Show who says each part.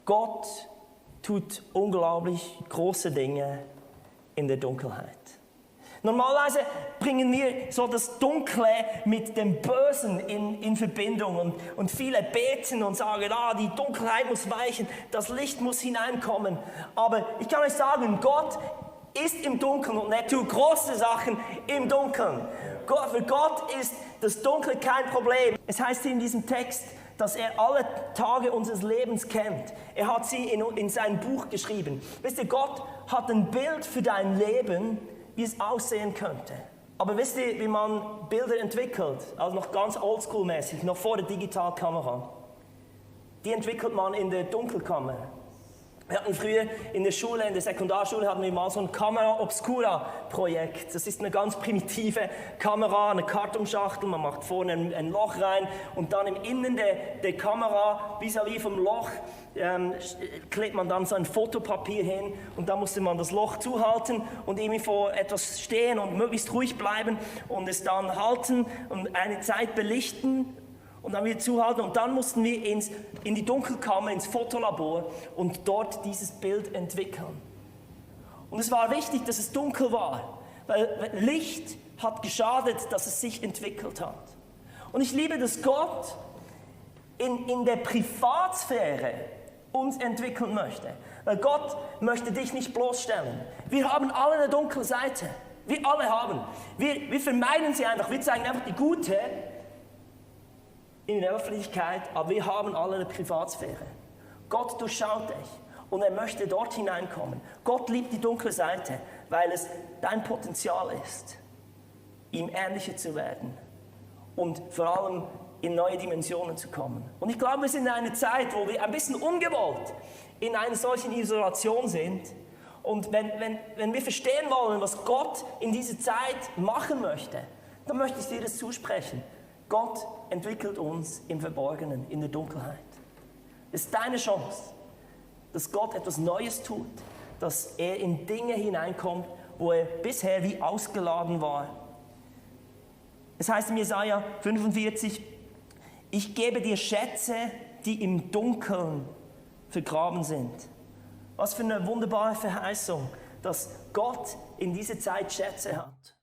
Speaker 1: Gott tut unglaublich große Dinge in der Dunkelheit. Normalerweise bringen wir so das Dunkle mit dem Bösen in Verbindung und viele beten und sagen, die Dunkelheit muss weichen, das Licht muss hineinkommen. Aber ich kann euch sagen, Gott ist im Dunkeln und er tut große Sachen im Dunkeln. Für Gott ist das Dunkle kein Problem. Es heißt hier in diesem Text, dass er alle Tage unseres Lebens kennt. Er hat sie in sein Buch geschrieben. Wisst ihr, Gott hat ein Bild für dein Leben, wie es aussehen könnte. Aber wisst ihr, wie man Bilder entwickelt? Also noch ganz oldschool-mäßig, noch vor der Digitalkamera. Die entwickelt man in der Dunkelkammer. Wir hatten früher in der Schule, in der Sekundarschule, hatten wir mal so ein Camera Obscura Projekt. Das ist eine ganz primitive Kamera, eine Kartonschachtel. Man macht vorne ein Loch rein und dann im Innen der Kamera, vis-à-vis vom Loch, klebt man dann so ein Fotopapier hin und da musste man das Loch zuhalten und irgendwie vor etwas stehen und möglichst ruhig bleiben und es dann halten und eine Zeit belichten. Und dann wieder zuhalten und dann mussten wir in die Dunkelkammer, ins Fotolabor und dort dieses Bild entwickeln. Und es war wichtig, dass es dunkel war, weil Licht hat geschadet, dass es sich entwickelt hat. Und ich liebe, dass Gott in der Privatsphäre uns entwickeln möchte. Weil Gott möchte dich nicht bloßstellen. Wir haben alle eine dunkle Seite. Wir alle haben. Wir vermeiden sie einfach. Wir zeigen einfach die gute in der Öffentlichkeit, aber wir haben alle eine Privatsphäre. Gott durchschaut dich und er möchte dort hineinkommen. Gott liebt die dunkle Seite, weil es dein Potenzial ist, ihm ähnlicher zu werden und vor allem in neue Dimensionen zu kommen. Und ich glaube, wir sind in einer Zeit, wo wir ein bisschen ungewollt in einer solchen Isolation sind. Und wenn wir verstehen wollen, was Gott in dieser Zeit machen möchte, dann möchte ich dir das zusprechen. Gott entwickelt uns im Verborgenen, in der Dunkelheit. Es ist deine Chance, dass Gott etwas Neues tut, dass er in Dinge hineinkommt, wo er bisher wie ausgeladen war. Es heißt in Jesaja 45, ich gebe dir Schätze, die im Dunkeln vergraben sind. Was für eine wunderbare Verheißung, dass Gott in dieser Zeit Schätze hat.